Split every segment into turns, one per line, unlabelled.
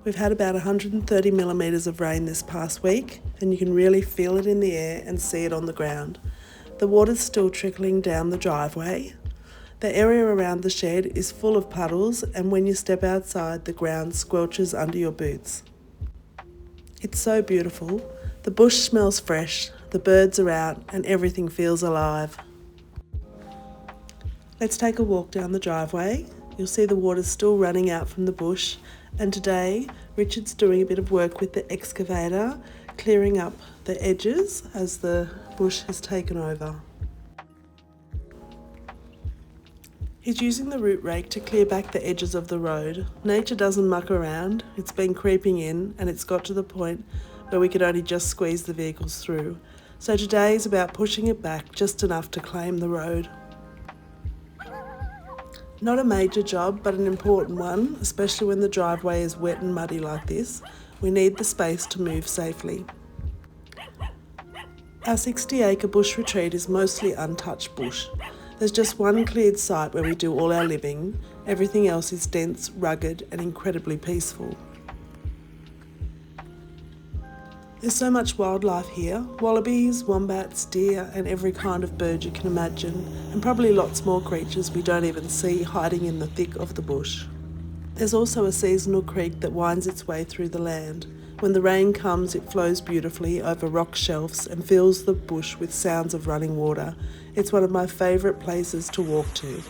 We've had about 130 millimetres of rain this past week, and you can really feel it in the air and see it on the ground. The water's still trickling down the driveway. The area around the shed is full of puddles, and when you step outside, the ground squelches under your boots. It's so beautiful. The bush smells fresh, the birds are out, and everything feels alive. Let's take a walk down the driveway. You'll see the water's still running out from the bush, and today Richard's doing a bit of work with the excavator, clearing up the edges as the bush has taken over. He's using the root rake to clear back the edges of the road. Nature doesn't muck around, it's been creeping in, and it's got to the point where we could only just squeeze the vehicles through. So today is about pushing it back just enough to claim the road. Not a major job, but an important one, especially when the driveway is wet and muddy like this. We need the space to move safely. Our 60-acre bush retreat is mostly untouched bush. There's just one cleared site where we do all our living. Everything else is dense, rugged, and incredibly peaceful. There's so much wildlife here. Wallabies, wombats, deer, and every kind of bird you can imagine, and probably lots more creatures we don't even see hiding in the thick of the bush. There's also a seasonal creek that winds its way through the land. When the rain comes, it flows beautifully over rock shelves and fills the bush with sounds of running water. It's one of my favourite places to walk to.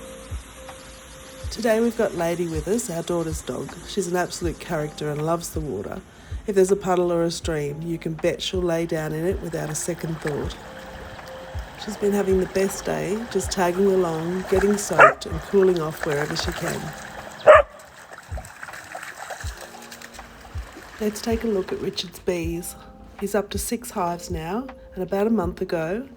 Today we've got Lady with us, our daughter's dog. She's an absolute character and loves the water. If there's a puddle or a stream, you can bet she'll lay down in it without a second thought. She's been having the best day, just tagging along, getting soaked and cooling off wherever she can. Let's take a look at Richard's bees. He's up to 6 hives now, and about a month ago,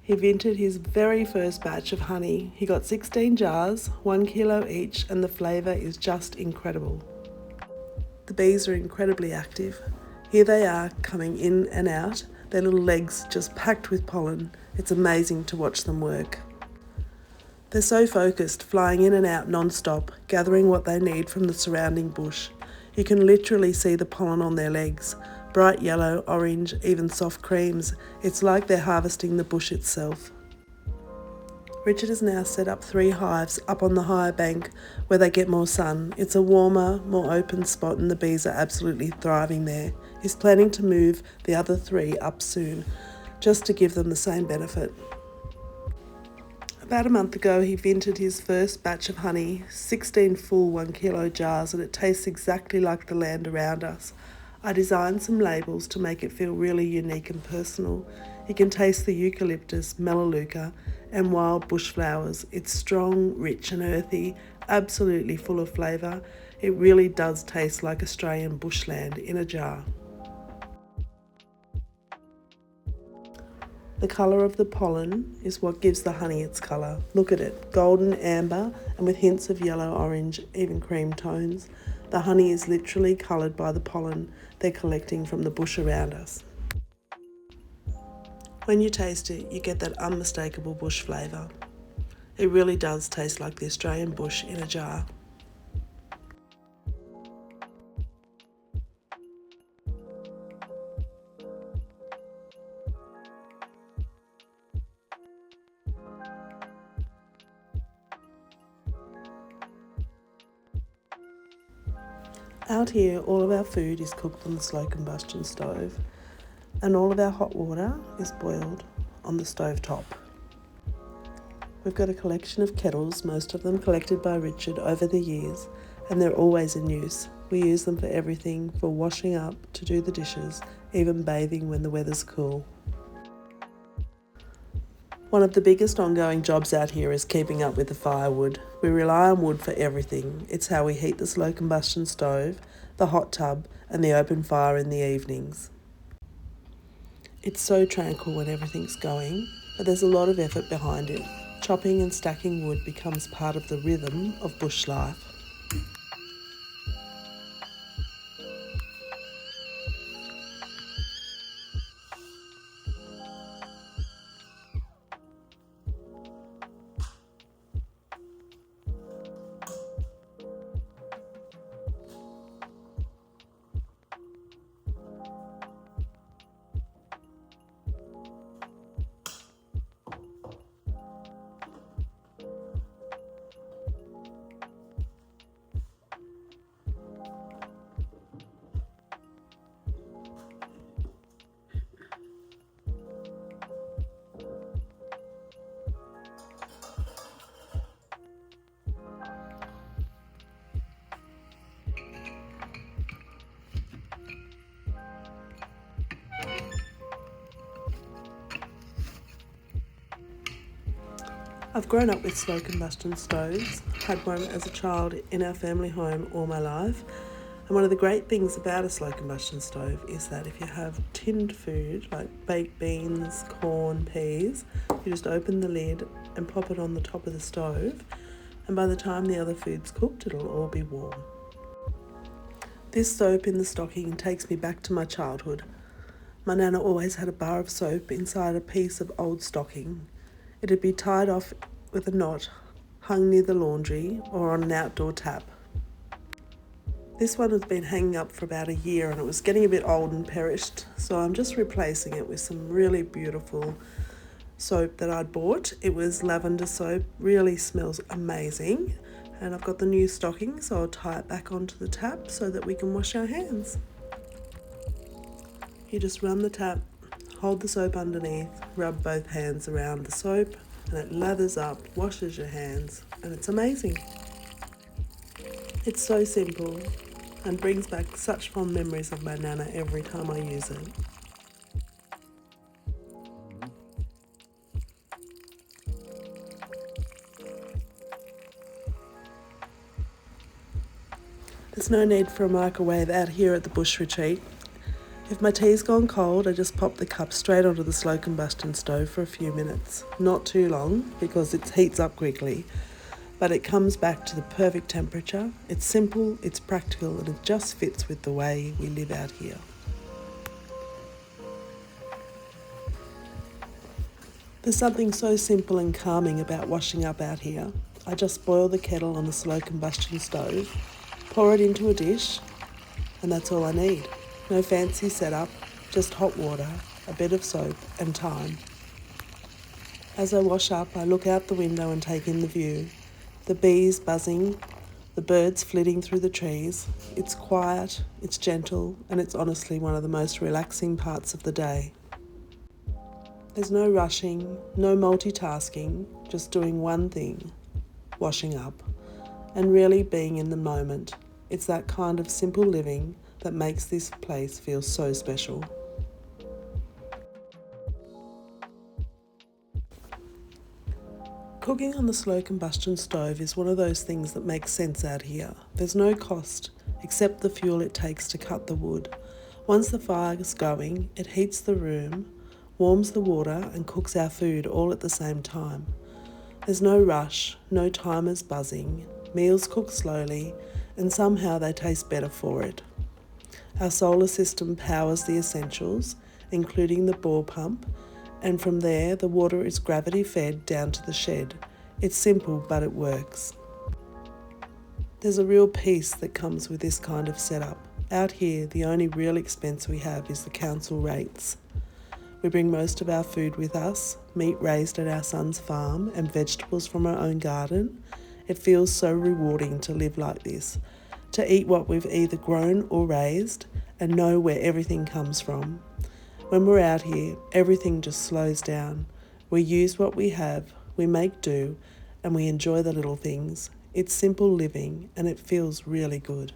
he vented his very first batch of honey. He got 16 jars, 1 kilo each, and the flavour is just incredible. The bees are incredibly active. Here they are, coming in and out, their little legs just packed with pollen. It's amazing to watch them work. They're so focused, flying in and out non-stop, gathering what they need from the surrounding bush. You can literally see the pollen on their legs. Bright yellow, orange, even soft creams. It's like they're harvesting the bush itself. Richard has now set up 3 hives up on the higher bank where they get more sun. It's a warmer, more open spot and the bees are absolutely thriving there. He's planning to move the other 3 up soon, just to give them the same benefit. About a month ago he vented his first batch of honey, 16 full 1 kilo jars, and it tastes exactly like the land around us. I designed some labels to make it feel really unique and personal. You can taste the eucalyptus, melaleuca and wild bush flowers. It's strong, rich and earthy, absolutely full of flavour. It really does taste like Australian bushland in a jar. The colour of the pollen is what gives the honey its colour. Look at it, golden, amber, and with hints of yellow, orange, even cream tones. The honey is literally coloured by the pollen they're collecting from the bush around us. When you taste it, you get that unmistakable bush flavour. It really does taste like the Australian bush in a jar. Out here, all of our food is cooked on the slow combustion stove, and all of our hot water is boiled on the stove top. We've got a collection of kettles, most of them collected by Richard over the years, and they're always in use. We use them for everything, for washing up, to do the dishes, even bathing when the weather's cool. One of the biggest ongoing jobs out here is keeping up with the firewood. We rely on wood for everything. It's how we heat the slow combustion stove, the hot tub, and the open fire in the evenings. It's so tranquil when everything's going, but there's a lot of effort behind it. Chopping and stacking wood becomes part of the rhythm of bush life. I've grown up with slow combustion stoves, had one as a child in our family home all my life. And one of the great things about a slow combustion stove is that if you have tinned food like baked beans, corn, peas, you just open the lid and pop it on the top of the stove, and by the time the other food's cooked, it'll all be warm. This soap in the stocking takes me back to my childhood. My nana always had a bar of soap inside a piece of old stocking. It'd be tied off with a knot, hung near the laundry or on an outdoor tap. This one has been hanging up for about a year and it was getting a bit old and perished, so I'm just replacing it with some really beautiful soap that I'd bought. It was lavender soap, really smells amazing. And I've got the new stocking, so I'll tie it back onto the tap so that we can wash our hands. You just run the tap, hold the soap underneath, rub both hands around the soap, and it lathers up, washes your hands, and it's amazing. It's so simple and brings back such fond memories of my nana every time I use it. There's no need for a microwave out here at the bush retreat. If my tea's gone cold, I just pop the cup straight onto the slow combustion stove for a few minutes. Not too long, because it heats up quickly, but it comes back to the perfect temperature. It's simple, it's practical, and it just fits with the way we live out here. There's something so simple and calming about washing up out here. I just boil the kettle on the slow combustion stove, pour it into a dish, and that's all I need. No fancy setup, just hot water, a bit of soap and time. As I wash up, I look out the window and take in the view. The bees buzzing, the birds flitting through the trees. It's quiet, it's gentle, and it's honestly one of the most relaxing parts of the day. There's no rushing, no multitasking, just doing one thing, washing up, and really being in the moment. It's that kind of simple living that makes this place feel so special. Cooking on the slow combustion stove is one of those things that makes sense out here. There's no cost except the fuel it takes to cut the wood. Once the fire is going, it heats the room, warms the water and cooks our food all at the same time. There's no rush, no timers buzzing, meals cook slowly, and somehow they taste better for it. Our solar system powers the essentials, including the bore pump, and from there the water is gravity fed down to the shed. It's simple, but it works. There's a real peace that comes with this kind of setup. Out here, the only real expense we have is the council rates. We bring most of our food with us, meat raised at our son's farm and vegetables from our own garden. It feels so rewarding to live like this, to eat what we've either grown or raised and know where everything comes from. When we're out here, everything just slows down. We use what we have, we make do, and we enjoy the little things. It's simple living and it feels really good.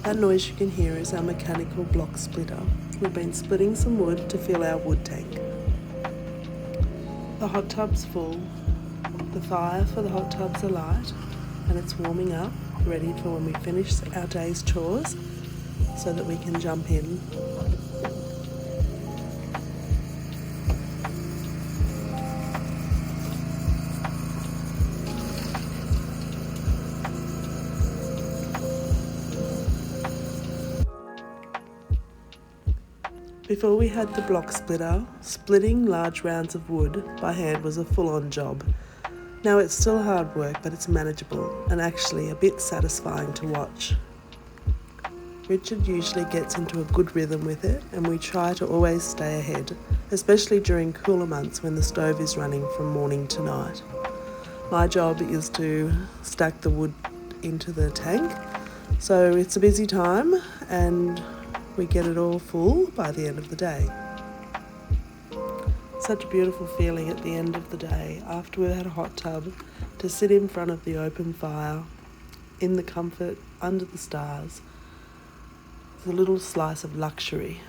That noise you can hear is our mechanical block splitter. We've been splitting some wood to fill our wood tank. The hot tub's full, the fire for the hot tub's alight, and it's warming up, ready for when we finish our day's chores so that we can jump in. Before we had the block splitter, splitting large rounds of wood by hand was a full-on job. Now it's still hard work, but it's manageable and actually a bit satisfying to watch. Richard usually gets into a good rhythm with it, and we try to always stay ahead, especially during cooler months when the stove is running from morning to night. My job is to stack the wood into the tank, so it's a busy time and we get it all full by the end of the day. such a beautiful feeling at the end of the day, after we've had a hot tub, to sit in front of the open fire, in the comfort, under the stars. It's a little slice of luxury.